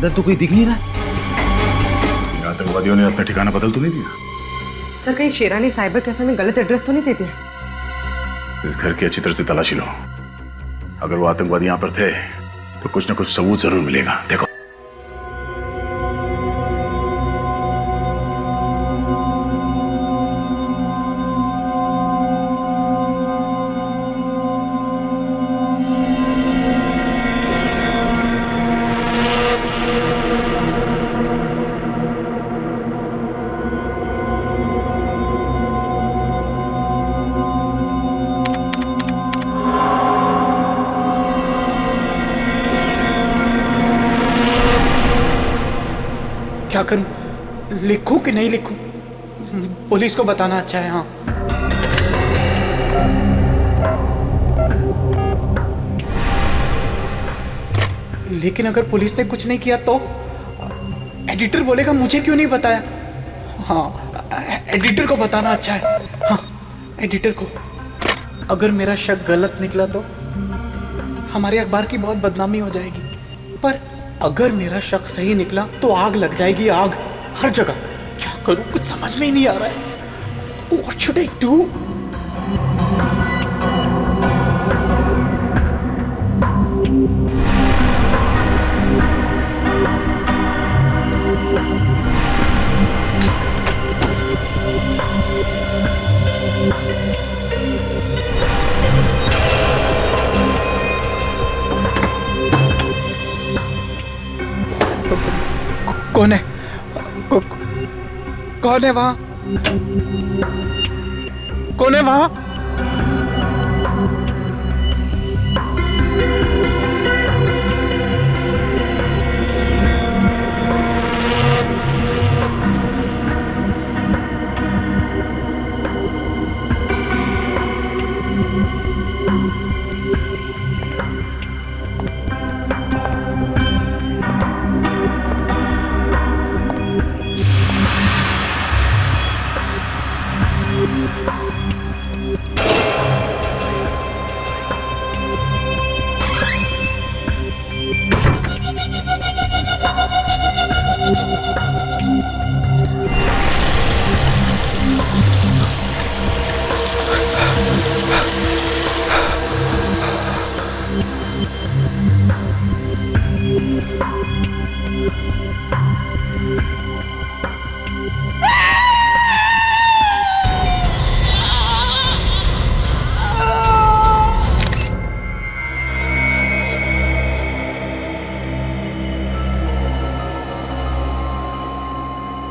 अंदर तो कोई दिख नहीं रहा। आतंकवादियों ने अपना ठिकाना बदल तो नहीं दिया? सर कहीं शेरानी साइबर कैफे में गलत एड्रेस तो नहीं दे दिया? इस घर की अच्छी तरह से तलाशी लो। अगर वो आतंकवादी यहाँ पर थे तो कुछ ना कुछ सबूत जरूर मिलेगा। देखो क्या करूं, लिखूं कि नहीं लिखूं? पुलिस को बताना अच्छा है। हाँ, लेकिन अगर पुलिस ने कुछ नहीं किया तो एडिटर बोलेगा मुझे क्यों नहीं बताया। हाँ, एडिटर को बताना अच्छा है। हाँ, एडिटर को। अगर मेरा शक गलत निकला तो हमारे अखबार की बहुत बदनामी हो जाएगी, पर अगर मेरा शक सही निकला तो आग लग जाएगी, आग हर जगह। क्या करूं, कुछ समझ में ही नहीं आ रहा है। What should I do? कौन है? कौन है वहां? कौन है वहां?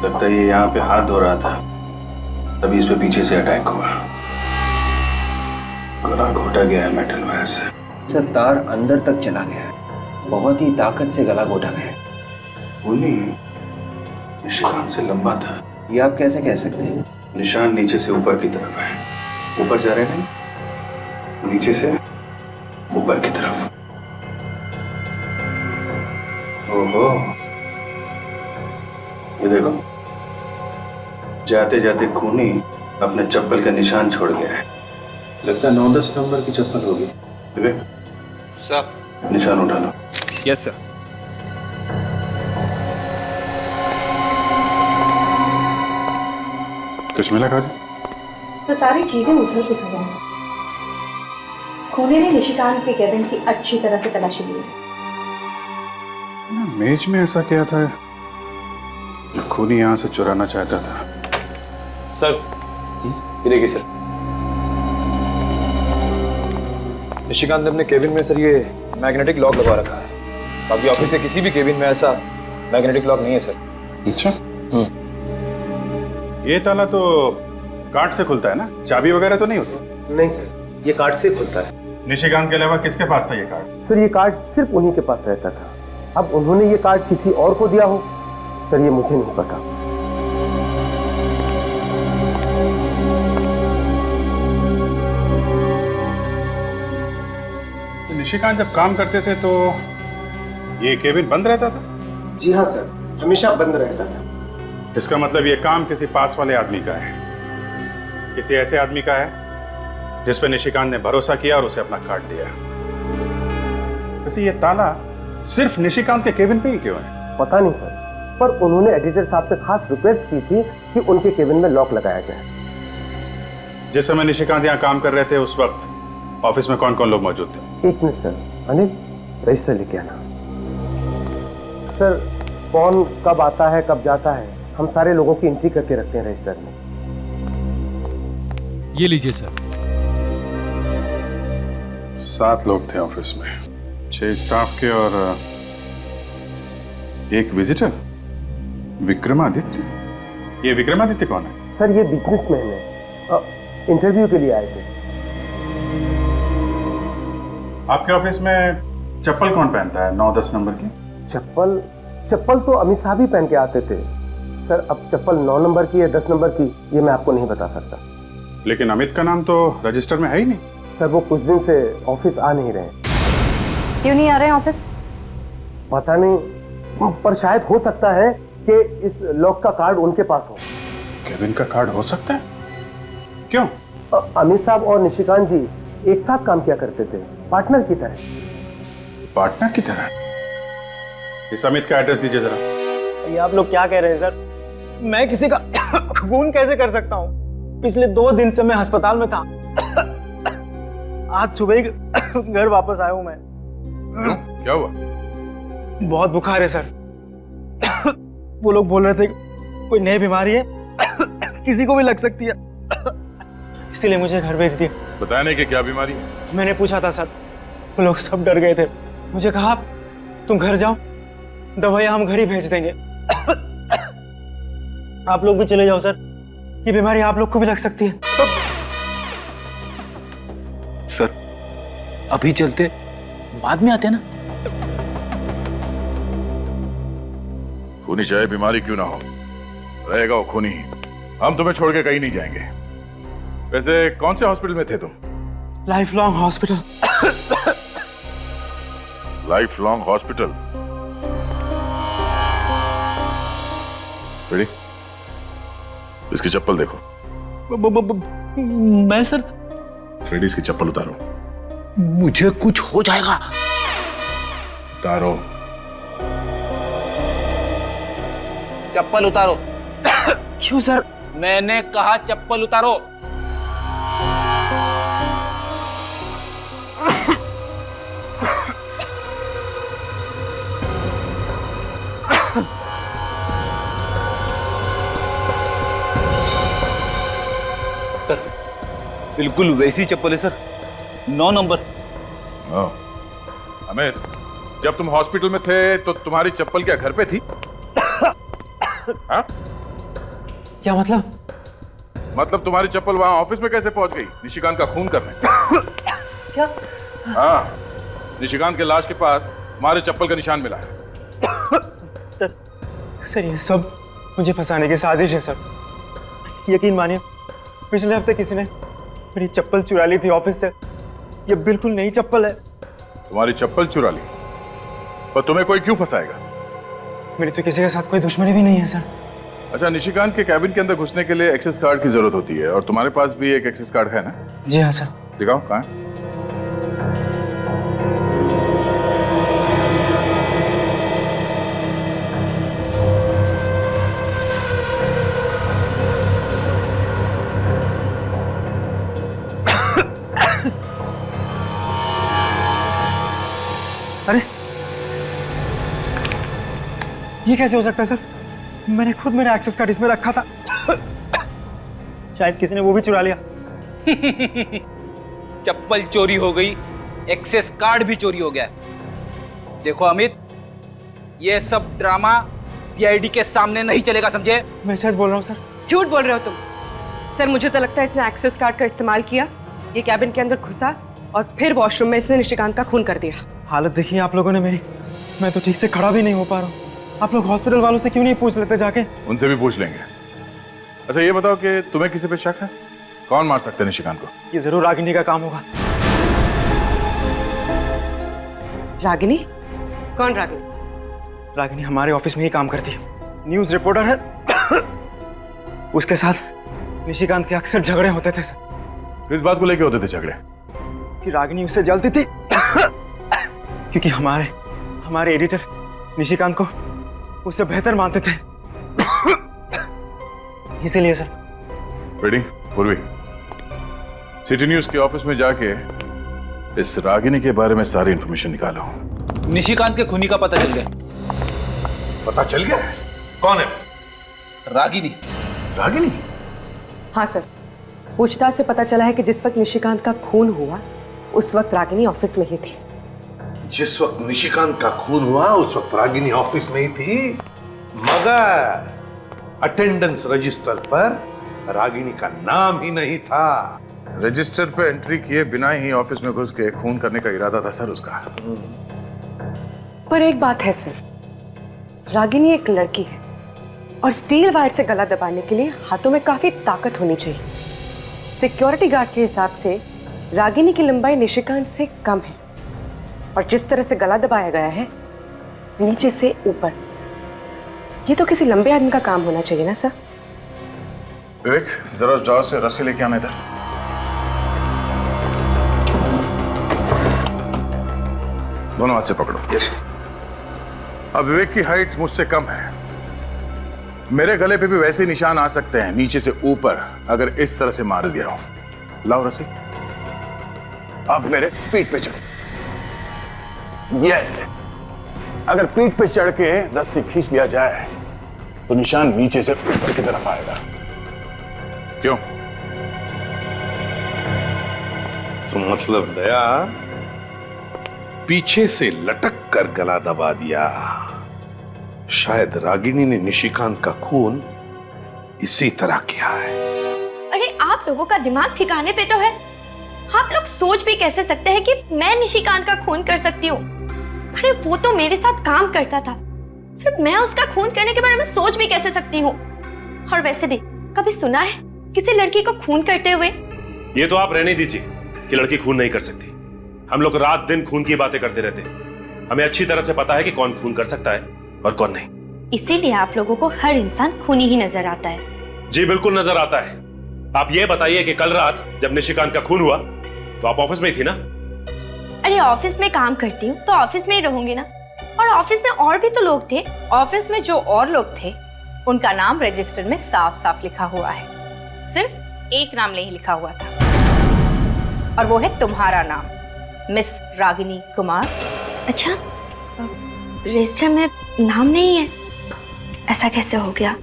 लगता है ये यहाँ पे हाथ धो रहा था, तभी इस पे पीछे से अटैक हुआ। गला घोटा गया है मेटल वायर से। सर, तार अंदर तक चला गया है, बहुत ही ताकत से गला घोटा गया है। वो नहीं, निशान से लंबा था। ये आप कैसे कह सकते हैं? निशान नीचे से ऊपर की तरफ है। ऊपर जा रहे हैं, नीचे से ऊपर की तरफ। ओहो, ये देखो, जाते जाते खूनी अपने चप्पल का निशान छोड़ गया है। लगता है 9-10 नंबर की चप्पल होगी। विवेक सर, निशान उठा लो। Yes sir. कुछ मिला काजू? तो सारी चीजें उछल पुछल हैं। खूनी ने निशिकांत के केबिन की अच्छी तरह से तलाशी ली है। मेज में ऐसा क्या था खूनी यहाँ से चुराना चाहता था? सर, ये देखिए सर, निशिकांत ने अपने केबिन में सर ये मैग्नेटिक लॉक लगा रखा है। बाकी ऑफिस के किसी भी केबिन में ऐसा मैग्नेटिक लॉक नहीं है सर। अच्छा, ये ताला तो कार्ड से खुलता है ना, चाबी वगैरह तो नहीं होती? नहीं सर, ये कार्ड से खुलता है। निशिकांत के अलावा किसके पास था ये कार्ड? सर, ये कार्ड सिर्फ उन्हीं के पास रहता था। अब उन्होंने ये कार्ड किसी और को दिया हो सर, ये मुझे नहीं पता। तो निशिकांत जब काम करते थे तो ये केबिन बंद रहता था? जी हाँ सर, हमेशा बंद रहता था। इसका मतलब ये काम किसी पास वाले आदमी का है, किसी ऐसे आदमी का है जिस पे निशिकांत ने भरोसा किया और उसे अपना कार्ड दिया। वैसे ये ताला सिर्फ निशिकांत के केबिन पे ही क्यों है? पता नहीं सर, पर उन्होंने एडिटर साहब से खास रिक्वेस्ट की थी कि उनके केबिन में लॉक लगाया जाए। जिस समय निशिकांत यहाँ काम कर रहे थे उस वक्त ऑफिस में कौन कौन लोग मौजूद थे? 1 मिनट सर, अनिल रजिस्टर लेके आना। सर कौन कब आता है कब जाता है हम सारे लोगों की एंट्री करके रखते हैं रजिस्टर में। ये लीजिए सर। 7 लोग थे ऑफिस में, 6 स्टाफ के और 1 विजिटर। विक्रमादित्य? ये विक्रमादित्य कौन है? सर ये बिजनेसमैन है, इंटरव्यू के लिए आए थे। आपके ऑफिस में चप्पल कौन पहनता है 9-10 नंबर की? चप्पल तो अमित साहब ही पहन के आते थे सर। अब चप्पल 9 नंबर की या 10 नंबर की ये मैं आपको नहीं बता सकता। लेकिन अमित का नाम तो रजिस्टर में है ही नहीं। सर वो कुछ दिन से ऑफिस आ नहीं रहे। क्यों नहीं आ रहे हैं ऑफिस? पता नहीं, पर शायद हो सकता है कि इस लॉक का कार्ड उनके पास हो। केबिन का कार्ड हो सकता है? क्यों? अमित साहब और निशिकांत जी एक साथ काम किया करते थे, पार्टनर की तरह। पार्टनर की तरह? इस अमित का एड्रेस दीजिए जरा। ये आप लोग क्या कह रहे हैं सर? मैं किसी का खून कैसे कर सकता हूँ? पिछले 2 दिन से मैं अस्पताल में था। आज सुबह ही घर वापस आया हूँ मैं। क्यों? क्या हुआ? बहुत बुखार है सर। वो लोग बोल रहे थे कोई नई बीमारी है, किसी को भी लग सकती है, इसीलिए मुझे घर भेज दिया। बताया नहीं कि क्या बीमारी है? मैंने पूछा था सर, वो लोग सब डर गए थे। मुझे कहा तुम घर जाओ, दवाइयां हम घर ही भेज देंगे। आप लोग भी चले जाओ सर, ये बीमारी आप लोग को भी लग सकती है। सर अभी चलते, बाद में आते ना। खूनी चाहे बीमारी क्यों ना हो, रहेगा वो खूनी ही। हम तुम्हें छोड़ के कहीं नहीं जाएंगे। वैसे कौन से हॉस्पिटल में थे तुम? Life long hospital. Life long hospital? Ready? इसकी चप्पल देखो। मैं सर? फ्रेडी इसकी चप्पल उतारो। मुझे कुछ हो जाएगा। उतारो। चप्पल उतारो। क्यों सर? मैंने कहा चप्पल उतारो। सर बिल्कुल वैसी चप्पल है सर, 9 नंबर। अमित, जब तुम हॉस्पिटल में थे तो तुम्हारी चप्पल क्या घर पे थी? हाँ? क्या मतलब? मतलब तुम्हारी चप्पल वहां ऑफिस में कैसे पहुंच गई निशिकांत का खून करने? क्या? हाँ, निशिकांत के लाश के पास तुम्हारे चप्पल का निशान मिला है। सर ये सब मुझे फंसाने की साजिश है सर। यकीन मानिए, पिछले हफ्ते किसी ने मेरी चप्पल चुरा ली थी ऑफिस से। ये बिल्कुल नई चप्पल है। तुम्हारी चप्पल चुरा ली? पर तुम्हें कोई क्यों फंसाएगा? मेरी तो किसी के साथ कोई दुश्मनी भी नहीं है सर। अच्छा, निशिकांत के कैबिन के अंदर घुसने के लिए एक्सेस कार्ड की जरूरत होती है, और तुम्हारे पास भी एक एक्सेस कार्ड है ना? जी हाँ सर। दिखाओ, कहाँ है? अरे ये कैसे हो सकता है सर? मैंने खुद मेरा एक्सेस कार्ड इसमें रखा था। शायद किसी ने वो भी चुरा लिया। चप्पल चोरी हो गई, एक्सेस कार्ड भी चोरी हो गया। देखो अमित, ये सब ड्रामा पीआईडी के सामने नहीं चलेगा, समझे? मैं सच बोल रहा हूँ सर। झूठ बोल रहे हो तुम। सर मुझे तो लगता है इसने एक्सेस कार्ड का इस्तेमाल किया, ये कैबिन के अंदर घुसा और फिर वॉशरूम में इसने निशिकांत का खून कर दिया। हालत देखिए आप लोगों ने मेरी, मैं तो ठीक से खड़ा भी नहीं हो पा रहा हूँ। आप लोग हॉस्पिटल वालों से क्यों नहीं पूछ लेते जाके? उनसे भी पूछ लेंगे। अच्छा ये बताओ कि तुम्हें किसी पे शक है? कौन मार सकते हैं निशिकांत को? ये जरूर रागिनी का काम होगा। रागिनी? कौन रागिनी? रागिनी हमारे ऑफिस में ही काम करती है, न्यूज रिपोर्टर है। उसके साथ निशिकांत के अक्सर झगड़े होते थे सर। किस बात को लेके होते थे झगड़े? कि रागिनी उससे जलती थी क्योंकि हमारे एडिटर निशिकांत को उसे बेहतर मानते थे। इसीलिए सर। वेटिंग पूर्वी, सिटी न्यूज के ऑफिस में जाके इस रागिनी के बारे में सारी इंफॉर्मेशन निकालो। निशिकांत के खूनी का पता चल गया। पता चल गया? कौन है? रागिनी। रागिनी? हाँ सर, पूछताछ से पता चला है कि जिस वक्त निशिकांत का खून हुआ उस वक्त रागिनी ऑफिस में ही थी। जिस वक्त निशिकांत का खून हुआ उस वक्त रागिनी ऑफिस में ही थी, मगर अटेंडेंस रजिस्टर पर रागिनी का नाम ही नहीं था। रजिस्टर पे एंट्री किए बिना ही ऑफिस में घुस के खून करने का इरादा था सर उसका। पर एक बात है सर, रागिनी एक लड़की है और स्टील वायर से गला दबाने के लिए हाथों में काफी ताकत होनी चाहिए। सिक्योरिटी गार्ड के हिसाब से रागिनी की लंबाई निशिकांत से कम है और जिस तरह से गला दबाया गया है नीचे से ऊपर, ये तो किसी लंबे आदमी का काम होना चाहिए ना सर। विवेक, जरा उस ड्रॉअर से रस्सी लेके आने इधर। दोनों हाथ से पकड़ो। अब विवेक की हाइट मुझसे कम है, मेरे गले पे भी वैसे निशान आ सकते हैं नीचे से ऊपर अगर इस तरह से मार दिया हो। लाओ रस्सी। अब मेरे पीठ पे चढ़। यस, अगर पीठ पे चढ़ के रस्सी खींच लिया जाए तो निशान नीचे से ऊपर की तरफ आएगा। क्यों? तो मतलब दया पीछे से लटक कर गला दबा दिया। शायद रागिनी ने निशिकांत का खून इसी तरह किया है। अरे आप लोगों का दिमाग ठिकाने पे तो है? आप लोग सोच भी कैसे सकते हैं कि मैं निशिकांत का खून कर सकती हूँ? अरे वो तो मेरे साथ काम करता था, फिर मैं उसका खून करने के बारे में सोच भी कैसे सकती हूँ? और वैसे भी कभी सुना है किसी लड़की को खून करते हुए? ये तो आप रहने दीजिए कि लड़की खून नहीं कर सकती। हम लोग रात दिन खून की बातें करते रहते हैं, हमें अच्छी तरह से पता है कि कौन खून कर सकता है और कौन नहीं। इसीलिए आप लोगों को हर इंसान खूनी ही नजर आता है। जी बिल्कुल नजर आता है। आप ये बताइए कि कल रात जब निशिकांत का खून हुआ तो आप ऑफिस में ही थी ना? अरे ऑफिस में काम करती हूँ तो ऑफिस में ही रहूंगी ना, और ऑफिस में और भी तो लोग थे। ऑफिस में जो और लोग थे उनका नाम रजिस्टर में साफ साफ लिखा हुआ है, सिर्फ एक नाम नहीं लिखा हुआ था और वो है तुम्हारा नाम, मिस रागिनी कुमार। अच्छा, रजिस्टर में नाम नहीं है? ऐसा कैसे हो गया?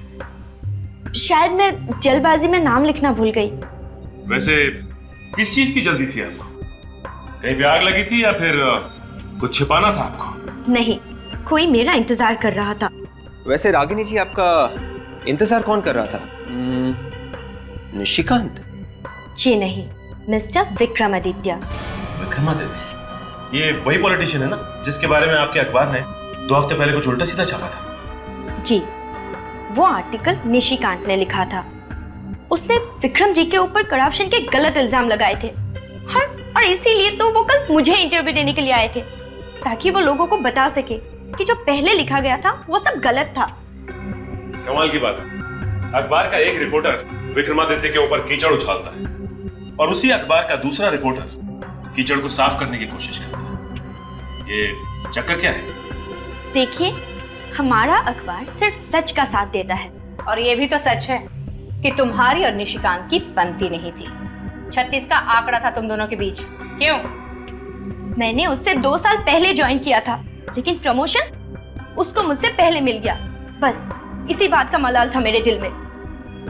शायद मैं जल्दबाजी में नाम लिखना भूल गई। वैसे किस चीज की जल्दी थी आपको? कहीं भी आग लगी थी या फिर कुछ छिपाना था आपको? नहीं, कोई मेरा इंतजार कर रहा था। वैसे रागिनी जी, आपका इंतजार कौन कर रहा था? निशिकांत? जी नहीं, मिस्टर विक्रमादित्य। विक्रमादित्य? ये वही पॉलिटिशियन है ना जिसके बारे में आपके अखबार ने 2 हफ्ते पहले कुछ उल्टा सीधा छापा था? जी, वो आर्टिकल निशिकांत ने लिखा था। उसने विक्रम जी के ऊपर करप्शन के गलत इल्जाम लगाए थे और इसीलिए तो वो कल मुझे इंटरव्यू देने के लिए आए थे, ताकि वो लोगों को बता सके कि जो पहले लिखा गया था वो सब गलत था। कमाल की बात है, अखबार का एक रिपोर्टर विक्रमादित्य के ऊपर कीचड़ उछालता है और उसी अखबार का दूसरा रिपोर्टर कीचड़ को साफ करने की कोशिश करता है। ये चक्कर क्या है? देखिए, हमारा अखबार सिर्फ सच का साथ देता है। और ये भी तो सच है कि तुम्हारी और निशिकांत की बनती नहीं थी। 36 का आंकड़ा था तुम दोनों के बीच। क्यों? मैंने उससे 2 साल पहले ज्वाइन किया था, लेकिन प्रमोशन उसको मुझसे पहले मिल गया। बस इसी बात का मलाल था मेरे दिल में।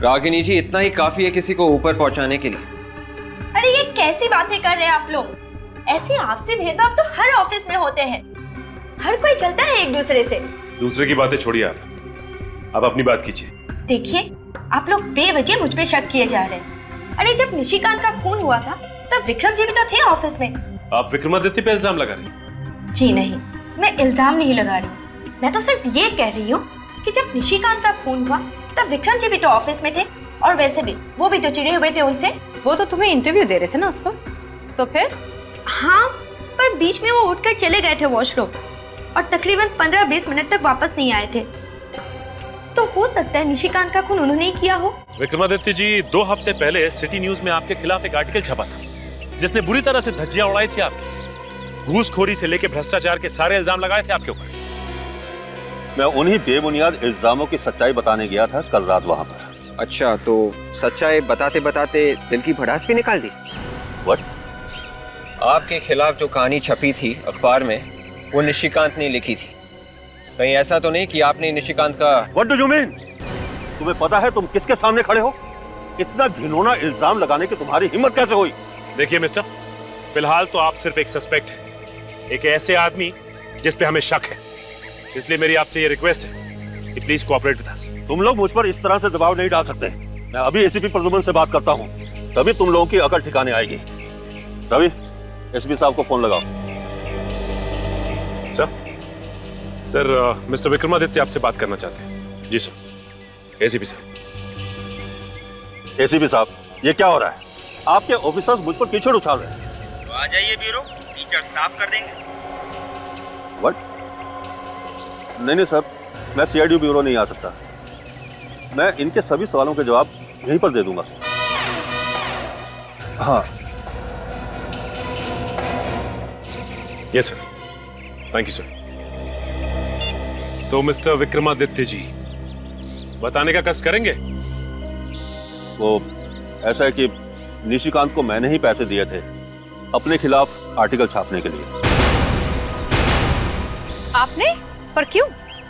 रागिनी जी, इतना ही काफी है किसी को ऊपर पहुंचाने के लिए। अरे ये कैसी बातें कर रहे हैं आप लोग? ऐसे आपसी भेदभाव तो हर ऑफिस में होते हैं, हर कोई चलता है एक दूसरे से। दूसरे की बातें छोड़िए, आप अपनी बात कीजिए। देखिए, आप लोग बेवजह मुझ पे शक किए जा रहे हैं। अरे जब निशिकांत का खून हुआ था तब विक्रम जी भी तो थे ऑफिस में। आप विक्रमादित्य पे इल्जाम लगा रही हैं? जी नहीं, मैं इल्जाम नहीं लगा रही, मैं तो सिर्फ ये कह रही हूँ कि जब निशिकांत का खून हुआ तब विक्रम जी भी तो ऑफिस में थे, और वैसे भी वो भी तो चिढ़े हुए थे उनसे। वो तो तुम्हें इंटरव्यू दे रहे थे ना उस वक्त, तो फिर? हाँ, पर बीच में वो उठकर चले गए थे वॉशरूम और तकरीबन 15-20 मिनट तक वापस नहीं आए थे। तो हो सकता है निशिकांत का खून उन्होंने ही किया हो। विक्रमादित्य जी, 2 हफ्ते पहले सिटी न्यूज में आपके खिलाफ एक आर्टिकल छपा था जिसने बुरी तरह से धज्जियां उड़ाई थी आपकी। घूसखोरी से लेकर भ्रष्टाचार के सारे इल्जाम लगाए थे आपके ऊपर। मैं उन्हीं बेबुनियाद इल्जामों की सच्चाई बताने गया था कल रात वहां पर। अच्छा, तो सच्चाई बताते बताते दिल की भड़ास भी निकाल दी? व्हाट? आपके खिलाफ जो कहानी छपी थी अखबार में, वो निशिकांत ने लिखी थी। कहीं ऐसा तो नहीं कि आपने निशिकांत का... व्हाट डू यू मीन? तुम्हें पता है तुम किसके सामने खड़े हो? इतना घिनौना इल्जाम लगाने की तुम्हारी हिम्मत कैसे हुई? देखिए मिस्टर, फिलहाल तो आप सिर्फ एक सस्पेक्ट हैं, एक ऐसे आदमी जिस पे हमें शक है। इसलिए मेरी आपसे ये रिक्वेस्ट है कि प्लीज कोऑपरेट विद अस। तुम लोग मुझ पर इस तरह से दबाव नहीं डाल सकते। मैं अभी एसीपी प्रद्युमन से बात करता हूँ, तभी तुम लोगों की अकल ठिकाने आएगी। रवि, एसपी साहब को फोन लगाओ। सर, मिस्टर विक्रमादित्य आपसे बात करना चाहते हैं। जी सर। एसीपी साहब। एसीपी साहब, ये क्या हो रहा है? आपके ऑफिसर्स मुझ पर कीचड़ उछाल रहे हैं। तो आ जाइए ब्यूरो, कीचड़ साफ कर देंगे। व्हाट? नहीं सर, मैं सीआईडी ब्यूरो नहीं आ सकता। मैं इनके सभी सवालों के जवाब यहीं पर दे दूंगा। हाँ। Yes sir, thank you sir. तो मिस्टर विक्रमादित्य जी, बताने का कष्ट करेंगे? वो ऐसा है कि निशिकांत को मैंने ही पैसे दिए थे अपने खिलाफ आर्टिकल छापने के लिए। आपने? पर क्यों?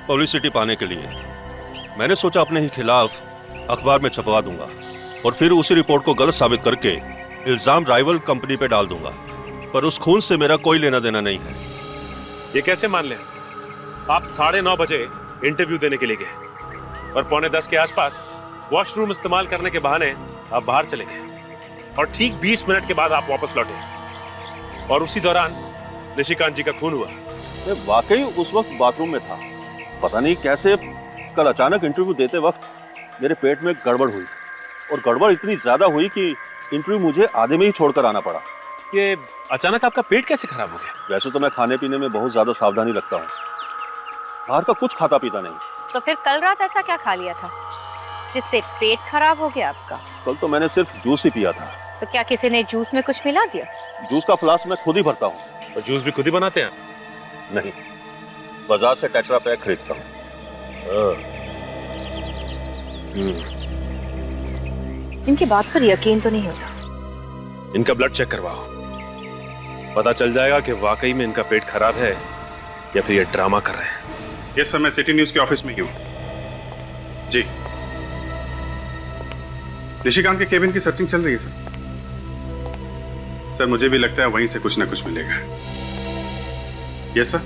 पब्लिसिटी पाने के लिए। मैंने सोचा अपने ही खिलाफ अखबार में छपवा दूंगा और फिर उसी रिपोर्ट को गलत साबित करके इल्जाम राइवल कंपनी पे डाल दूंगा। पर उस खून से मेरा कोई लेना देना नहीं है। ये कैसे मान लें? आप 9:30 बजे इंटरव्यू देने के लिए गए और 9:45 के आसपास वॉशरूम इस्तेमाल करने के बहाने आप बाहर चले गए और ठीक 20 मिनट के बाद आप वापस लौटे और उसी दौरान निशिकांत जी का खून हुआ। मैं वाकई उस वक्त बाथरूम में था। पता नहीं कैसे कल अचानक इंटरव्यू देते वक्त मेरे पेट में गड़बड़ हुई और गड़बड़ इतनी ज्यादा हुई कि इंटरव्यू मुझे आधे में ही छोड़कर आना पड़ा। ये अचानक आपका पेट कैसे खराब हो गया? वैसे तो मैं खाने पीने में बहुत ज्यादा सावधानी रखता हूँ, बाहर का कुछ खाता पीता नहीं। तो फिर कल रात ऐसा क्या खा लिया था जिससे पेट खराब हो गया आपका? कल तो मैंने सिर्फ जूस ही पिया था। तो क्या किसी ने जूस में कुछ मिला दिया? जूस का फ्लास्क मैं खुद ही भरता हूँ। तो जूस भी खुद ही बनाते हैं? नहीं, बाजार से टेट्रा पैक खरीदता हूँ। इनकी बात पर यकीन तो नहीं होता। इनका ब्लड चेक करवाओ, पता चल जाएगा कि वाकई में इनका पेट खराब है या फिर ये ड्रामा कर रहे हैं। यस सर, मैं सिटी न्यूज के ऑफिस में ही हूँ। जी, निशिकांत के केबिन की सर्चिंग चल रही है सर। सर, मुझे भी लगता है वहीं से कुछ ना कुछ मिलेगा। Yes sir.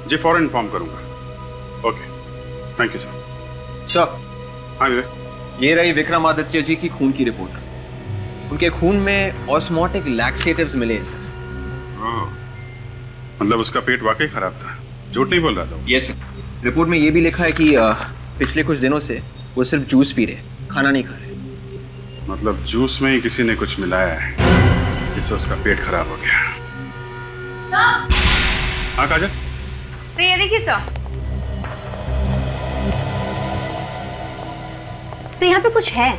जी, फौरन इन्फॉर्म करूंगा। Okay, thank you sir. Sir, हाँ विवेक, ये रही विक्रमादित्य जी की खून की रिपोर्ट। उनके खून में ऑस्मोटिक लैक्सेटिव्स मिले हैं सर। मतलब उसका पेट वाकई खराब था, झूठ नहीं बोल रहा था? Yes sir. रिपोर्ट में ये भी लिखा है कि पिछले कुछ दिनों से वो सिर्फ जूस पी रहे, खाना नहीं खा रहे। मतलब जूस में ही किसी ने कुछ मिलाया है जिससे उसका पेट खराब हो गया। हाँ काजल? तो ये देखिए सर, तो यहाँ पे कुछ है।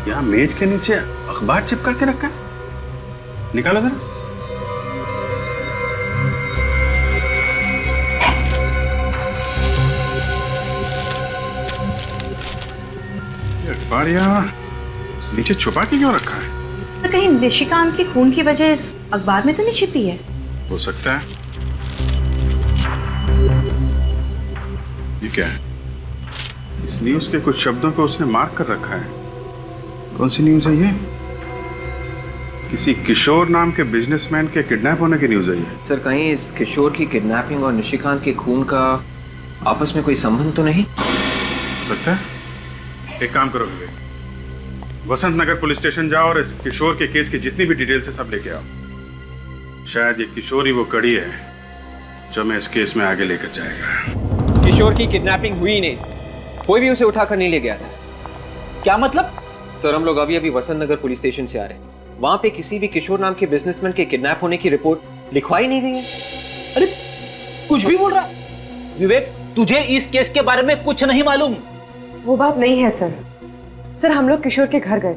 यहाँ मेज के नीचे अखबार चिपका के रखा है, निकालो जरा। अखबार यहाँ नीचे छुपा के क्यों रखा है? तो कहीं निशिकांत की खून की वजह इस अखबार में तो नहीं छिपी है? हो सकता है। ये क्या है? इस न्यूज के कुछ शब्दों को उसने मार्क कर रखा है। कौन सी न्यूज है ये? किसी किशोर नाम के बिजनेसमैन के किडनैप होने की न्यूज है ये। सर, कहीं इस किशोर की किडनैपिंग और निशिकांत के खून का आपस में कोई संबंध तो नहीं? हो सकता है। एक काम करो विवेक, वसंत नगर पुलिस स्टेशन जाओ और इस किशोर के केस की जितनी भी डिटेल्स है सब लेके आओ। शायद ये किशोर ही वो कड़ी है जो मैं इस केस में आगे लेकर जाएगा। किशोर की किडनैपिंग हुई नहीं, कोई भी उसे उठाकर नहीं ले गया था। क्या मतलब? सर, हम लोग अभी वसंत नगर पुलिस स्टेशन से आ रहे हैं। वहां पे किसी भी किशोर नाम के बिजनेसमैन के किडनैप होने की रिपोर्ट लिखवाई नहीं गई है। अरे कुछ भी बोल रहा विवेक, तुझे इस केस के बारे में कुछ नहीं मालूम? वो बात नहीं है सर। सर, हम लोग किशोर के घर गए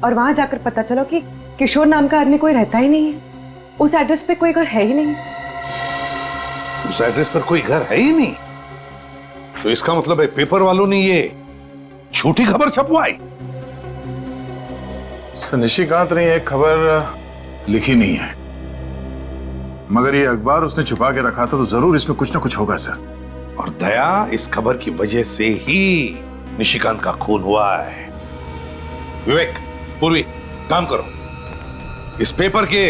और वहां जाकर पता चला कि किशोर नाम का आदमी कोई रहता ही नहीं है, उस एड्रेस पे कोई घर है ही नहीं। उस एड्रेस पर कोई घर है ही नहीं, तो इसका मतलब है पेपर वालों ने ये झूठी खबर छपवाई। सर निशिकांत ने एक खबर लिखी नहीं है, मगर ये अखबार उसने छुपा के रखा था, तो जरूर इसमें कुछ ना कुछ होगा सर। और दया, इस खबर की वजह से ही निशिकांत का खून हुआ है। विवेक, पूर्वी, काम करो, इस पेपर के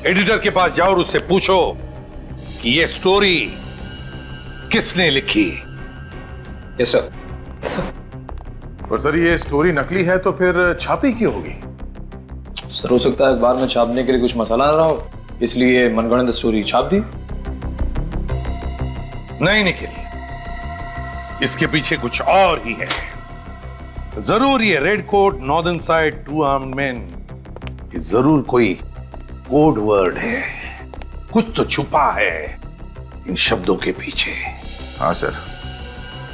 एडिटर के पास जाओ और उससे पूछो कि ये स्टोरी किसने लिखी। Yes sir. पर सर ये स्टोरी नकली है तो फिर छापी क्यों होगी? सर हो सकता है अखबार में छापने के लिए कुछ मसाला आ रहा हो, इसलिए मनगढ़ंत स्टोरी छाप दी। नहीं निखिल, इसके पीछे कुछ और ही है। जरूर ये red coat northern side two armed man, ये जरूर कोई कोड वर्ड है, कुछ तो छुपा है इन शब्दों के पीछे। हाँ सर,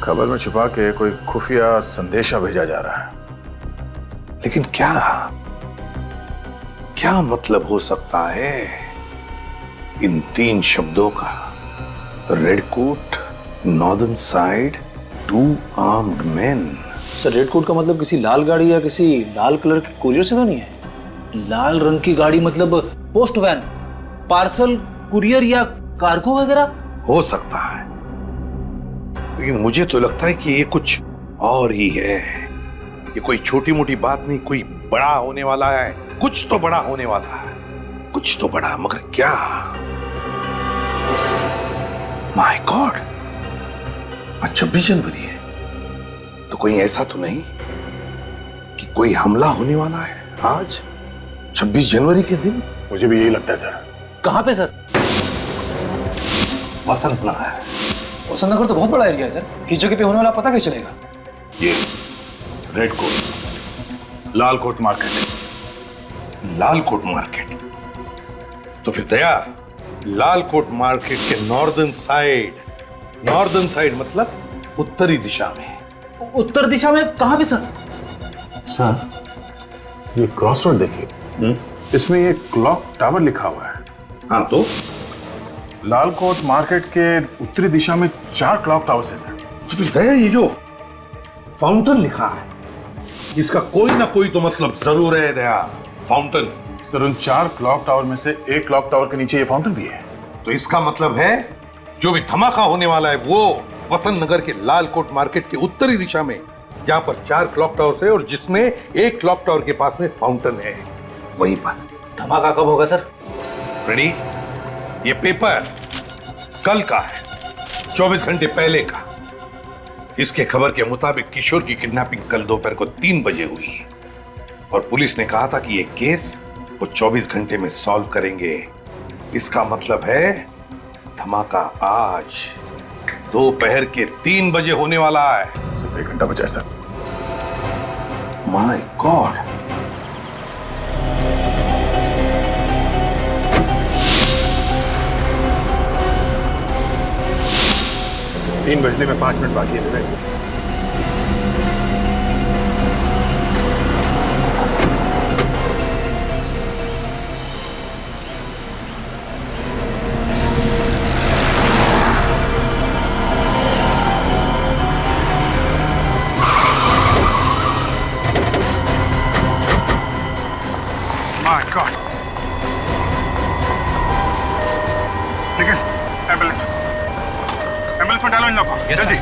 खबर में छुपा के कोई खुफिया संदेशा भेजा जा रहा है। लेकिन क्या मतलब हो सकता है इन 3 शब्दों का? Red coat, northern side, 2 armed man. Sir red coat का मतलब किसी लाल गाड़ी या किसी लाल कलर के कुरियर से तो नहीं है? लाल रंग की गाड़ी मतलब पोस्ट वैन, पार्सल, कुरियर या कार्गो वगैरह हो सकता है, लेकिन मुझे तो लगता है कि ये कुछ और ही है। ये कोई छोटी मोटी बात नहीं, कोई बड़ा होने वाला है, कुछ तो बड़ा होने वाला है, कुछ तो बड़ा, मगर क्या? माय गॉड, आज 26 जनवरी है, तो कोई ऐसा तो नहीं कि कोई हमला होने वाला है आज 26 जनवरी के दिन? मुझे भी यही लगता है सर। कहाँ पे सर? वसंत नगर। वसंत नगर तो बहुत बड़ा एरिया है सर, किस जगह पे होने वाला पता कैसे चलेगा? ये रेड कोट, लाल कोट मार्केट। लाल कोट मार्केट? तो फिर दया, लाल कोट मार्केट के नॉर्दर्न साइड मतलब उत्तरी दिशा में। उत्तर दिशा में कहाँ पे सर? सर ये क्रॉस रोड देखिए, इसमें ये क्लॉक टावर लिखा हुआ है। हाँ तो लाल कोट मार्केट के उत्तरी दिशा में 4 क्लॉक टावर्स है सर। तो फिर दया, ये जो फाउंटेन लिखा है, इसका कोई ना कोई तो मतलब जरूर है दया। फाउंटेन? सर उन 4 क्लॉक टावर में से एक क्लॉक टावर के नीचे ये फाउंटेन भी है। तो इसका मतलब है जो भी धमाका होने वाला है वो वसंत नगर के लाल कोट मार्केट के उत्तरी दिशा में, जहां पर 4 क्लॉक टावर्स है और जिसमें एक क्लॉक टावर के पास में फाउंटेन है, वहीं पर। धमाका कब होगा सर? रेडी? ये पेपर कल का है, 24 घंटे पहले का। इसके खबर के मुताबिक किशोर की किडनैपिंग कल दोपहर को 3 बजे हुई और पुलिस ने कहा था कि ये केस वो 24 घंटे में सॉल्व करेंगे। इसका मतलब है धमाका आज दोपहर के 3 बजे होने वाला है। सिर्फ 1 घंटा बचा है सर। माय गॉड, तीन बजने में 5 मिनट बाकी है विवेक। माय गॉड, निकल, एम्बुलेंस में डालो इन लोगों को, जल्दी।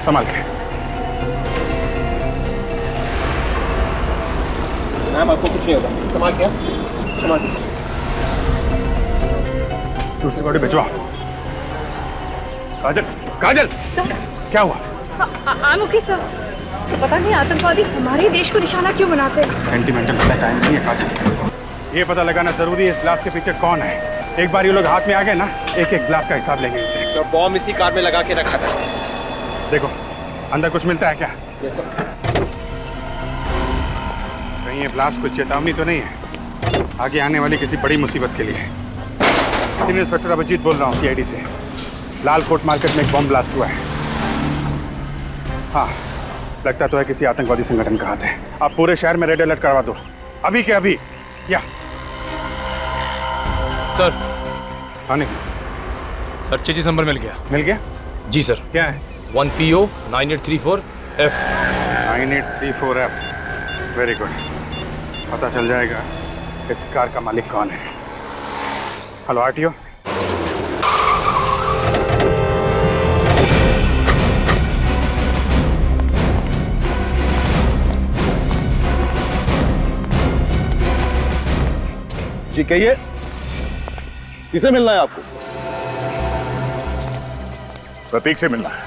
संभाल के। मैम आपको कुछ नहीं होगा, संभाल के, संभाल के। दूसरी गाड़ी भिजवा। काजल, काजल, क्या हुआ? Okay sir. पता नहीं आतंकवादी हमारे देश को निशाना क्यों बनाते हैं। सेंटिमेंटल का टाइम नहीं है काजल, ये पता लगाना जरूरी है इस ब्लास्ट के पीछे कौन है। एक बार ये लोग हाथ में आ गए ना, एक एक ब्लास्ट का हिसाब लेंगे इनसे। सर बॉम्ब इसी कार में लगा के रखा था। देखो अंदर कुछ मिलता है क्या? कहीं ये ब्लास्ट कोई चेतावनी तो नहीं है आगे आने वाली किसी बड़ी मुसीबत के लिए? सीनियर इंस्पेक्टर अभिजीत बोल रहा हूँ सीआईडी से। लाल कोट मार्केट में एक बम ब्लास्ट हुआ है। हाँ, लगता तो है किसी आतंकवादी संगठन का हाथ है। आप पूरे शहर में रेड अलर्ट करवा दो, अभी के अभी। या सर। आने सर चेचिस नंबर मिल गया। मिल गया? जी सर। क्या है? 1PO 9834F। 9834F। Very good, पता चल जाएगा इस कार का मालिक कौन है। Hello RTO. जी कहिए, किसे मिलना है आपको? प्रतीक से मिलना है।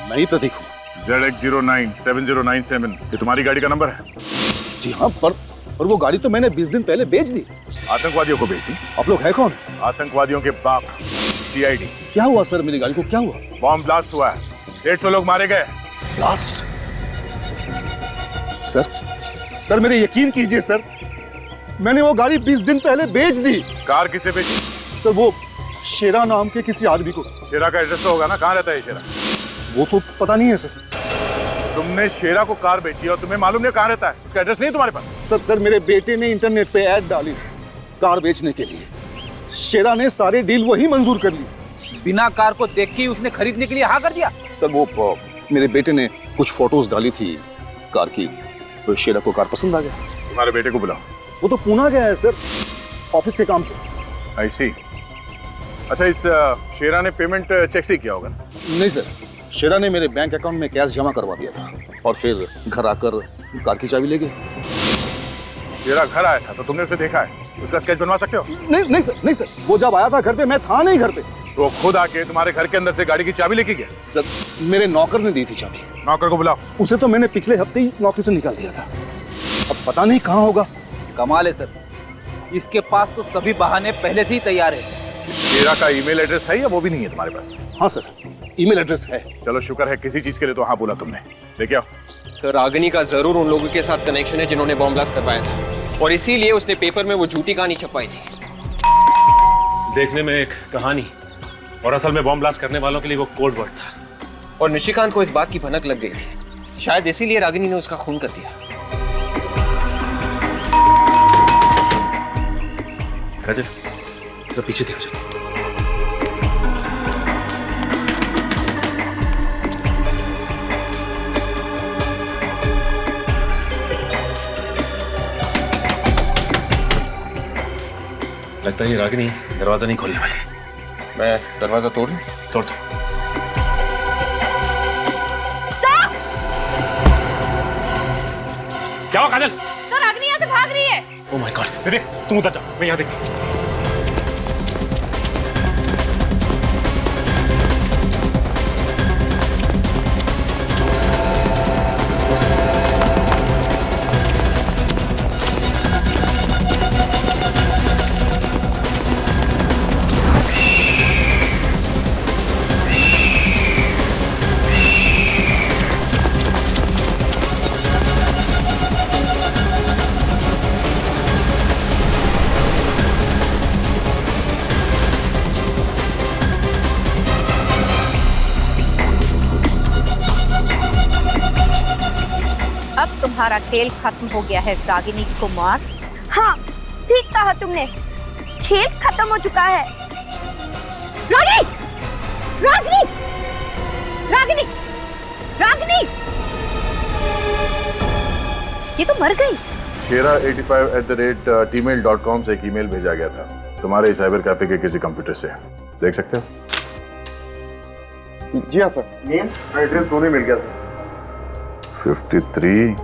मैं ही प्रतीक हूँ। ZX097097 ये तुम्हारी गाड़ी का नंबर है? जी हाँ, पर वो गाड़ी तो मैंने 20 दिन पहले बेच दी। आतंकवादियों को बेच दी? आप लोग हैं कौन? आतंकवादियों के बाप, CID। क्या हुआ सर, मेरी गाड़ी को क्या हुआ? बॉम्ब ब्लास्ट हुआ है, 150 लोग मारे गए। ब्लास्ट? सर मेरे यकीन कीजिए सर, मैंने वो गाड़ी 20 दिन पहले बेच दी। कार किसे बेची? सर वो शेरा नाम के किसी आदमी को। शेरा का एड्रेस तो होगा ना, कहाँ रहता है शेरा? वो तो पता नहीं है सर। तुमने शेरा को कार बेची और तुम्हें मालूम नहीं कहाँ रहता है? उसका एड्रेस नहीं तुम्हारे पास? सर मेरे बेटे ने इंटरनेट पे ऐड डाली कार बेचने के लिए। शेरा ने सारे डील वही मंजूर कर ली। बिना कार को देख के उसने खरीदने के लिए हाँ कर दिया? सर वो मेरे बेटे ने कुछ फोटोज डाली थी कार की, तो शेरा को कार पसंद आ गया। तुम्हारे बेटे को बुलाओ। वो तो पुणे गया है सर, ऑफिस के काम से। आई सी। अच्छा, इस शेरा ने पेमेंट चेक से किया होगा? नहीं सर, शेरा ने मेरे बैंक अकाउंट में कैश जमा करवा दिया था और फिर घर आकर कार की चाबी ले गए। शेरा घर आया था तो तुमने उसे देखा है? उसका स्केच बनवा सकते हो? नहीं सर, वो जब आया था घर पे मैं था नहीं घर पे। तो खुद आके तुम्हारे घर के अंदर से गाड़ी की चाबी लेके गया? सर मेरे नौकर ने दी थी चाबी। नौकर को बुलाओ। उसे तो मैंने पिछले हफ्ते ही नौकरी से निकाल दिया था, अब पता नहीं कहाँ होगा। कमाल है सर, इसके पास तो सभी बहाने पहले से ही तैयार है। शेरा का ईमेल एड्रेस है या वो भी नहीं है तुम्हारे पास? हाँ सर, ईमेल एड्रेस है। चलो शुक्र है, किसी चीज के लिए तो हाँ बोला तुमने। लेके आओ। सर रागिनी का जरूर उन लोगों के साथ कनेक्शन है जिन्होंने बॉम्ब ब्लास्ट करवाया था, और इसीलिए उसने पेपर में वो झूठी कहानी छपवाई थी। देखने में एक कहानी और असल में बॉम्ब ब्लास्ट करने वालों के लिए वो कोड वर्ड था। और निशिकांत को इस बात की भनक लग गई थी, शायद इसीलिए रागिनी ने उसका खून कर दिया। राजन, तो पीछे देखो। चलो लगता है ये रागिनी दरवाजा नहीं खोलने वाली। मैं दरवाजा तोड़ दूं? तोड़ दो। क्या हुआ काजल? सर रागिनी यहाँ से भाग रही है। ओह माय गॉड, देख तू उधर जा, मैं यहाँ देख। तुम्हारा खेल खत्म हो गया है रागिनी कुमार। हाँ ठीक कहा तुमने, खेल खत्म हो चुका है। रागिनी! रागिनी! रागिनी! रागिनी! ये तो मर गई। शेरा85@gmail.com से एक ईमेल भेजा गया था तुम्हारे साइबर कैफे के किसी कंप्यूटर से। देख सकते हो? जी हाँ सर, नेम और एड्रेस दोनों मिल गया सर। 53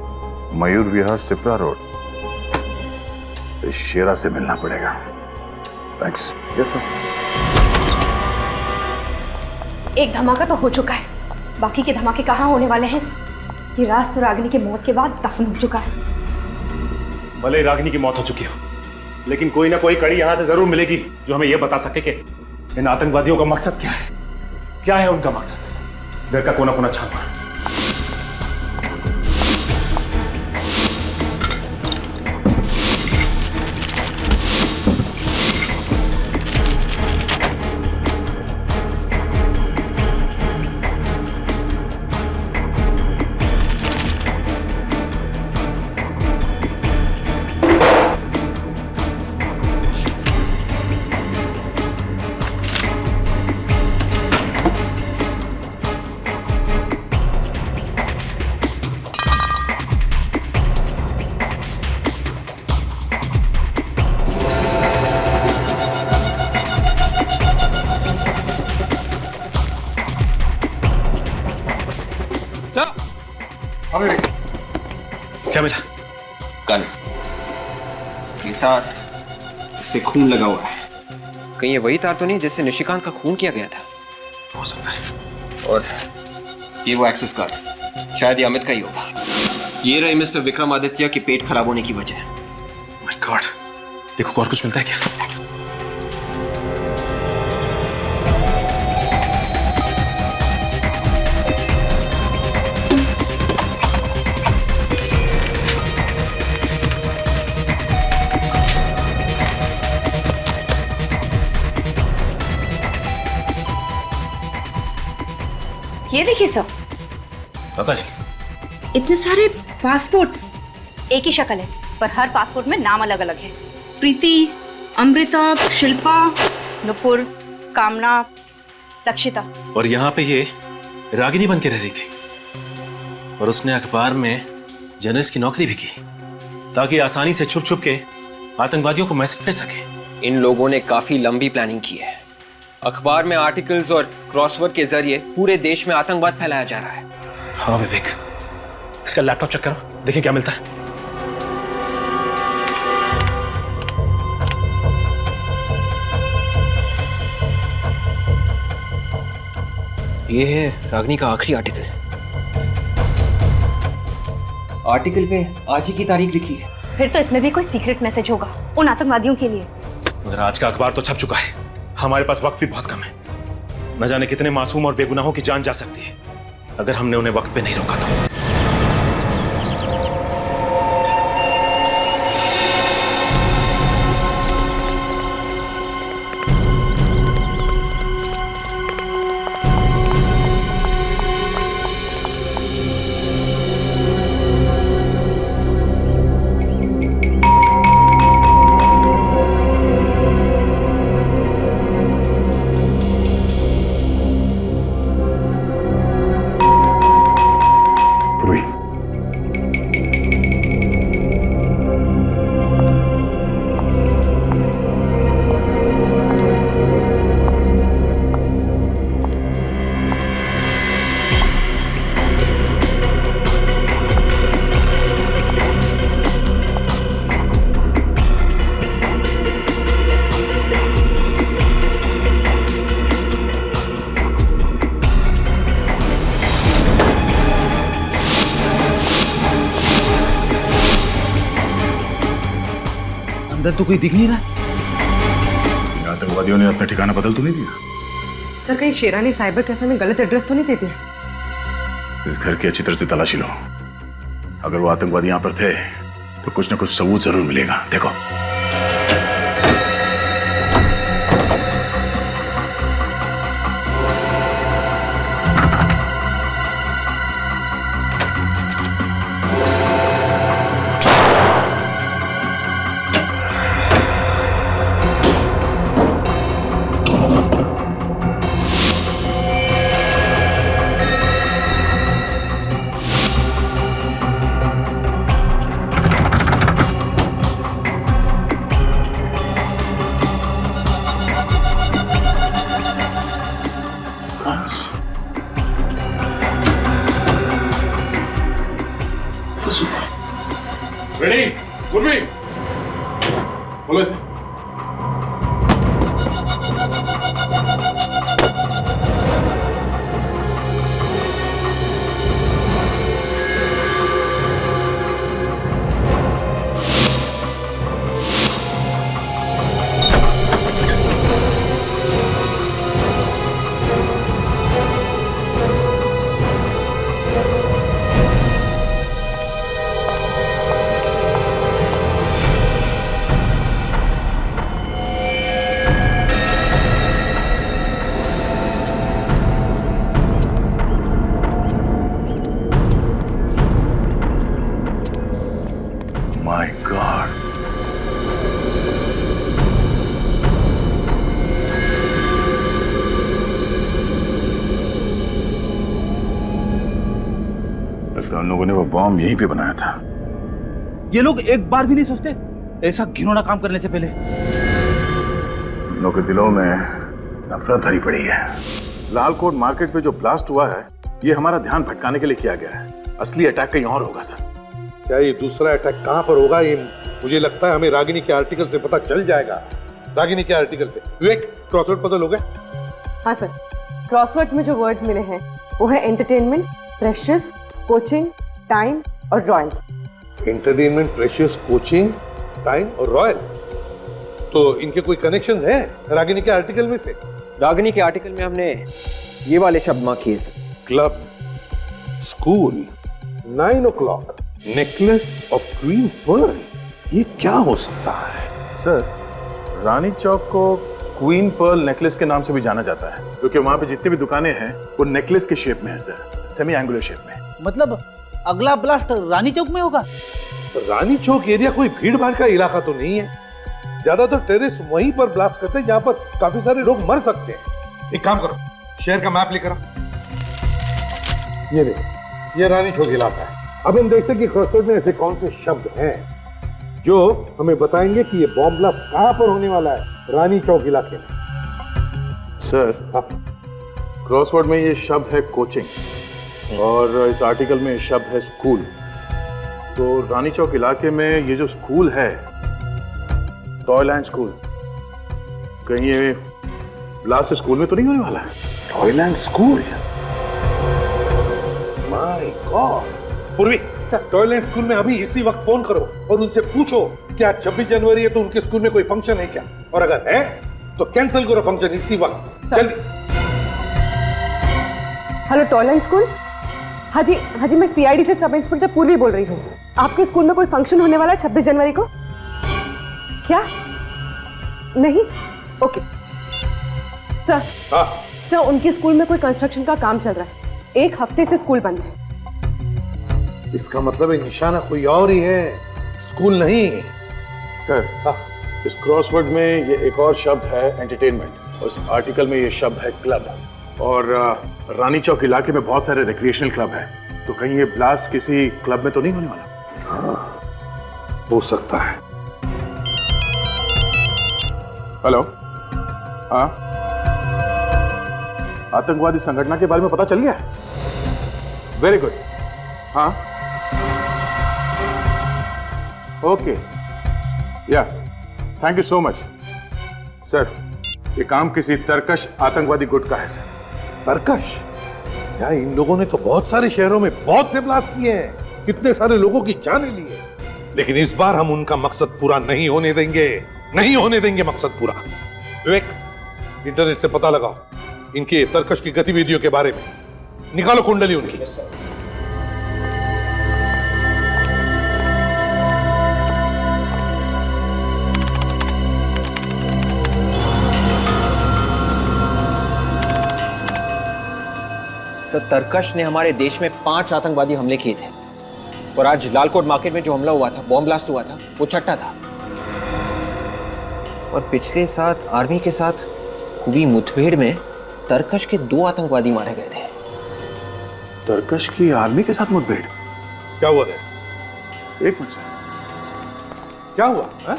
मयूर विहार सिप्रा रोड। शेरा से मिलना पड़ेगा। थैंक्स। Yes sir. एक धमाका तो हो चुका है, बाकी के धमाके कहाँ होने वाले हैं? ये राज तो रागिनी की मौत के बाद दफन हो चुका है। भले ही रागिनी की मौत हो चुकी हो, लेकिन कोई ना कोई कड़ी यहां से जरूर मिलेगी जो हमें यह बता सके कि इन आतंकवादियों का मकसद क्या है। क्या है उनका मकसद? घर का कोना कोना छान मार। क्या मिला? गन। ये तार, इस पे खून लगा हुआ है। कहीं ये वही तार तो नहीं जिससे निशिकांत का खून किया गया था? हो सकता है। और ये वो एक्सेस कार्ड, शायद ये अमित का ही होगा। ये रही मिस्टर विक्रमादित्य के पेट खराब होने की वजह। माय गॉड, देखो और कुछ मिलता है क्या? ये देखिए सब, पापा जी, इतने सारे पासपोर्ट। एक ही शक्ल है पर हर पासपोर्ट में नाम अलग अलग है। प्रीति, अमृता, शिल्पा, नुपुर, कामना, लक्षिता। और यहाँ पे ये रागिनी बन के रह रही थी और उसने अखबार में जर्नलिस्ट की नौकरी भी की ताकि आसानी से छुप छुप के आतंकवादियों को मैसेज भेज सके। इन लोगों ने काफी लंबी प्लानिंग की है। अखबार में आर्टिकल्स और क्रॉसवर्ड के जरिए पूरे देश में आतंकवाद फैलाया जा रहा है। हाँ विवेक, इसका लैपटॉप चेक करो, देखें क्या मिलता है। ये है रागिनी का आखिरी आर्टिकल। आर्टिकल पे आज ही की तारीख लिखी है। फिर तो इसमें भी कोई सीक्रेट मैसेज होगा उन आतंकवादियों के लिए। मगर आज का अखबार तो छप चुका है, हमारे पास वक्त भी बहुत कम है। न जाने कितने मासूम और बेगुनाहों की जान जा सकती है अगर हमने उन्हें वक्त पे नहीं रोका तो। अंदर तो कोई दिख नहीं रहा। आतंकवादियों ने अपना ठिकाना बदल तो नहीं दिया? सर कहीं शेरानी साइबर कैफे में गलत एड्रेस तो नहीं दे दिया? इस घर की अच्छी तरह से तलाशी लो। अगर वो आतंकवादी यहाँ पर थे तो कुछ ना कुछ सबूत जरूर मिलेगा। देखो रेडी, उर्मी, बोलो इसे। My God. लगता है उन लोगों ने वो बॉम्ब यहीं पे बनाया था। ये लोग एक बार भी नहीं सोचते ऐसा घिनौना काम करने से पहले? उन लोगों के दिलों में नफरत भरी पड़ी है। लालकोट मार्केट पे जो ब्लास्ट हुआ है ये हमारा ध्यान भटकाने के लिए किया गया है। असली अटैक कहीं और होगा सर। क्या ये दूसरा अटैक कहां पर होगा? ये मुझे लगता है हमें रागिनी के आर्टिकल से पता चल जाएगा। रागिनी के आर्टिकल से। विवेक, क्रॉसवर्ड पजल हो गया? हाँ सर, क्रॉसवर्ड्स में जो वर्ड्स मिले हैं वो है एंटरटेनमेंट, प्रेशियस, कोचिंग, टाइम और royal. Entertainment, precious, coaching, time और रॉयल। तो इनके कोई कनेक्शन है रागिनी के आर्टिकल में से? रागिनी के आर्टिकल में हमने ये वाले शब्द मार्क किए sir. Club, school, 9 o'clock, necklace of queen pearl. ये क्या हो सकता है? सर, रानी चौक को क्वीन पर्ल नेकलेस के नाम से भी जाना जाता है क्योंकि वहां पे जितनी भी दुकानें हैं वो नेकलेस के शेप में है सर, सेमी एंगुलर शेप में। मतलब अगला ब्लास्ट रानी चौक में होगा? रानी चौक एरिया कोई भीड़ भाड़ का इलाका तो नहीं है। ज्यादातर टेररिस्ट वहीं पर ब्लास्ट करते हैं जहां पर काफी सारे लोग मर सकते हैं। एक काम करो, शहर का मैप लेकर आओ। ये देखो, ये रानी चौक इलाका है। अब हम देखते हैं कि क्रॉसवर्ड में ऐसे कौन से शब्द हैं जो हमें बताएंगे कि ये बॉम्ब ब्लास्ट कहां पर होने वाला है रानी चौक इलाके में। सर, क्रॉसवर्ड में ये शब्द है कोचिंग और इस आर्टिकल में शब्द है स्कूल। तो रानी चौक इलाके में ये जो स्कूल है, टॉयलैंड स्कूल, कहीं ये ब्लास्ट स्कूल में तो नहीं होने वाला है? Toyland school? My God. पूर्वी, टॉयलैंड स्कूल में अभी इसी वक्त फोन करो और उनसे पूछो क्या 26 जनवरी है तो उनके स्कूल में कोई फंक्शन है क्या, और अगर है तो कैंसिल करो फंक्शन इसी वक्त, जल्दी। Hello Toyland school. हाँ जी, मैं सीआईडी से सब इंस्पेक्टर पूर्वी बोल रही हूँ। आपके स्कूल में कोई फंक्शन होने वाला है 26 जनवरी को? क्या नहीं? Okay sir. हाँ सर, उनके स्कूल में कोई कंस्ट्रक्शन का काम चल रहा है, 1 हफ्ते से स्कूल बंद है। इसका मतलब है निशाना कोई और ही है, स्कूल नहीं। सर, इस क्रॉसवर्ड में ये एक और शब्द है एंटरटेनमेंट और इस आर्टिकल में ये शब्द है क्लब। और रानी चौक इलाके में बहुत सारे रिक्रिएशनल क्लब हैं, तो कहीं ये ब्लास्ट किसी क्लब में तो नहीं होने वाला? हाँ, हो सकता है। हेलो, हाँ, आतंकवादी संगठन के बारे में पता चल गया? Very good. हाँ, ओके, या, thank you so much. Sir, ये काम किसी तरकश आतंकवादी गुट का है सर। तरकश? यार, इन लोगों ने तो बहुत सारे शहरों में बहुत से ब्लास्ट किए हैं, कितने सारे लोगों की जानें ली है, लेकिन इस बार हम उनका मकसद पूरा नहीं होने देंगे, नहीं होने देंगे मकसद पूरा। विवेक, इंटरनेट से पता लगाओ इनके तरकश की गतिविधियों के बारे में, निकालो कुंडली उनकी। तो तरकश ने हमारे देश में 5 आतंकवादी हमले किए थे और आज लालकोट मार्केट में जो हमला हुआ था, बॉम्ब ब्लास्ट हुआ था, वो छठा था। और पिछले साथ आर्मी के साथ हुई मुठभेड़ में तरकश के 2 आतंकवादी मारे गए थे। तरकश की आर्मी के साथ मुठभेड़? क्या हुआ था? एक मिनट सर, क्या हुआ है?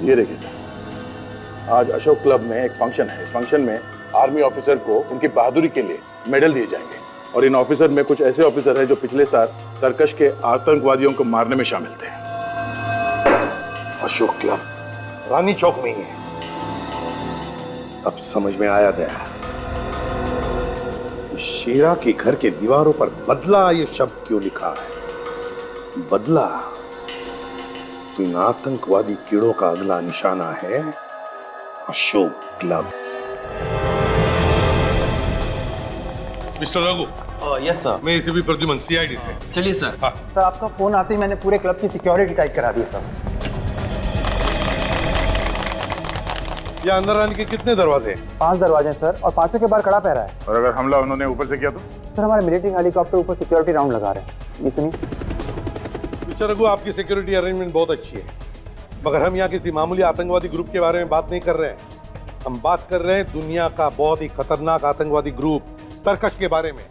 ये देखिए सर, आज अशोक क्लब में एक फंक्शन है। इस फंक्शन में आर्मी ऑफिसर को उनकी बहादुरी के लिए मेडल दिए जाएंगे और इन ऑफिसर में कुछ ऐसे ऑफिसर हैं जो पिछले साल तरकश के आतंकवादियों को मारने में शामिल थे। अशोक क्लब रानी चौक में ही है। अब समझ में आया गया, शेरा के घर के दीवारों पर बदला ये शब्द क्यों लिखा है। बदला तो इन आतंकवादी कीड़ों का अगला निशाना है Ashok club. Mister Raghu. Yes sir. मैं एसीपी प्रद्युमन, सीआईडी से। चलिए सर। हाँ। सर, आपका फोन आते ही मैंने पूरे क्लब की सिक्योरिटी टाइट करा दी सर। ये अंदर आने के कितने दरवाजे हैं? 5 दरवाजे हैं सर, और 5 के बाहर कड़ा पहरा है। और अगर हमला उन्होंने ऊपर से किया तो? सर, हमारे मिलिट्री हेलीकॉप्टर ऊपर सिक्योरिटी राउंड लगा रहे हैं। ये सुनिए। मिस्टर रघु, आपकी सिक्योरिटी अरेंजमेंट बहुत अच्छी है, मगर हम यहाँ किसी मामूली आतंकवादी ग्रुप के बारे में बात नहीं कर रहे हैं। हम बात कर रहे हैं दुनिया का बहुत ही खतरनाक आतंकवादी ग्रुप तरकश के बारे में।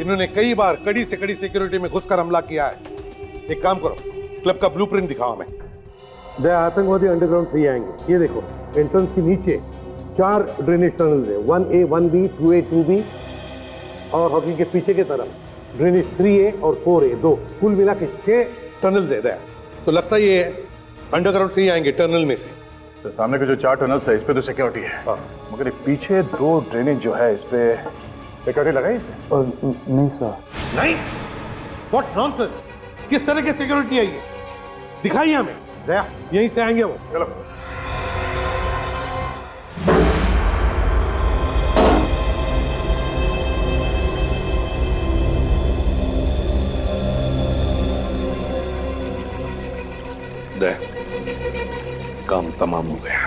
इन्होंने कई बार कड़ी से कड़ी सिक्योरिटी में घुसकर हमला किया है। एक काम करो, क्लब का ब्लूप्रिंट दिखाओ हमें। दे आतंकवादी अंडरग्राउंड से ही आएंगे। ये देखो, एंट्रेंस के नीचे 4 ड्रेनेज टनल है, 1A, 1B, 2A, 2B, और हॉकी के पीछे की तरफ ड्रेनेज 3A और 4A, 2 कुल मिला के 6 टनल दे दिया। तो लगता है ये अंडरग्राउंड से ही आएंगे, टनल में से। तो सामने के जो 4 टनल्स है इस पे तो सिक्योरिटी है, मगर पीछे 2 ड्रेनेज जो है इस पे सिक्योरिटी लगाई इसमें? नहीं सर। नहीं, व्हाट नॉनसेंस, किस तरह की सिक्योरिटी है ये? दिखाइए हमें। दया, यहीं से आएंगे वो। चलो। काम तमाम हो गया।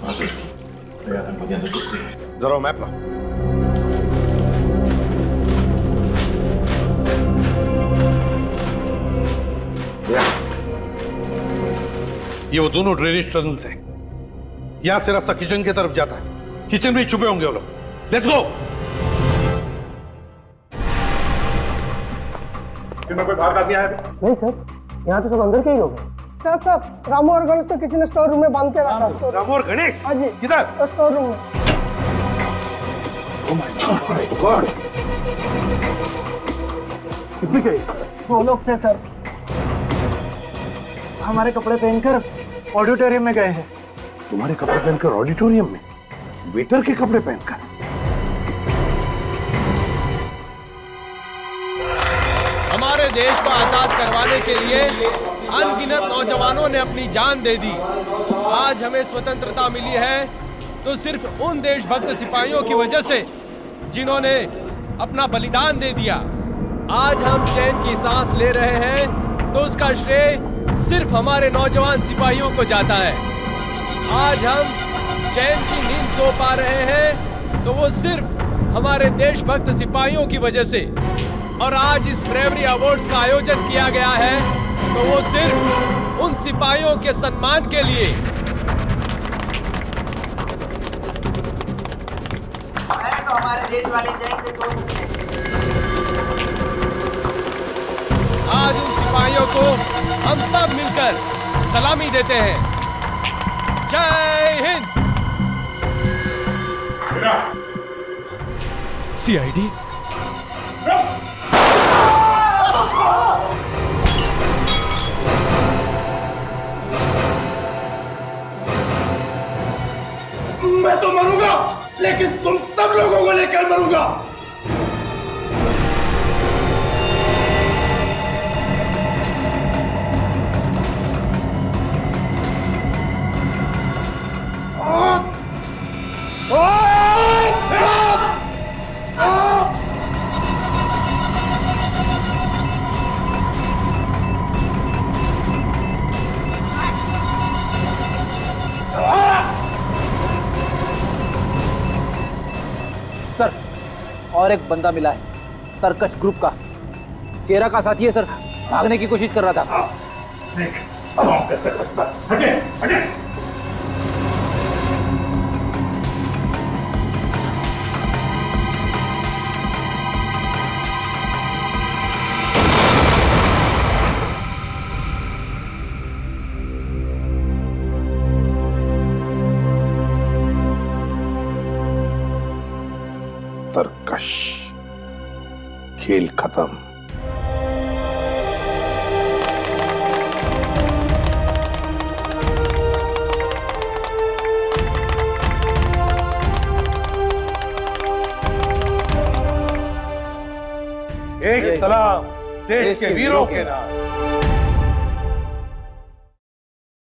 हाँ सर, आतंकवादी अंदर घुस गए। जरा मैप ला। ये वो दोनों ड्रेनेज टनल्स हैं। यहां से रास्ता किचन की तरफ जाता है। किचन में छुपे होंगे वो लोग। Let's go. कोई बाहर का आदमी आया? नहीं सर, यहाँ तो सब अंदर के ही लोग हैं। सर रामू और गणेश को किसी ने स्टोर रूम में बांध के रखा। रामू और गणेश? हाँ जी। किधर? स्टोर रूम में। Oh my God! इसमें क्या है? वो लोग थे सर, हमारे कपड़े पहनकर ऑडिटोरियम में गए हैं। तुम्हारे कपड़े पहनकर ऑडिटोरियम में? वेटर के कपड़े पहनकर? हमारे देश को आजाद करवाने के लिए अनगिनत नौजवानों ने अपनी जान दे दी। आज हमें स्वतंत्रता मिली है तो सिर्फ उन देशभक्त सिपाहियों की वजह से जिन्होंने अपना बलिदान दे दिया। आज हम चैन की सांस ले रहे हैं तो उसका श्रेय सिर्फ हमारे नौजवान सिपाहियों को जाता है। आज हम चैन की नींद सो पा रहे हैं तो वो सिर्फ हमारे देशभक्त सिपाहियों की वजह से। और आज इस ब्रेवरी अवार्ड्स का आयोजन किया गया है तो वो सिर्फ उन सिपाहियों के सम्मान के लिए। तो हमारे देश वाले चैन से सो सकते हैं। आज उन सिपाहियों को हम सब मिलकर सलामी देते हैं। जय हिंद। सीआईडी मैं तो मरूंगा, लेकिन तुम सब लोगों को लेकर मरूंगा। सर, और एक बंदा मिला है, सर्कस ग्रुप का। केरा का साथी है सर, भागने की कोशिश कर रहा था। हटे, हटे। तरकश, खेल खत्म। एक सलाम देश के वीरों के नाम।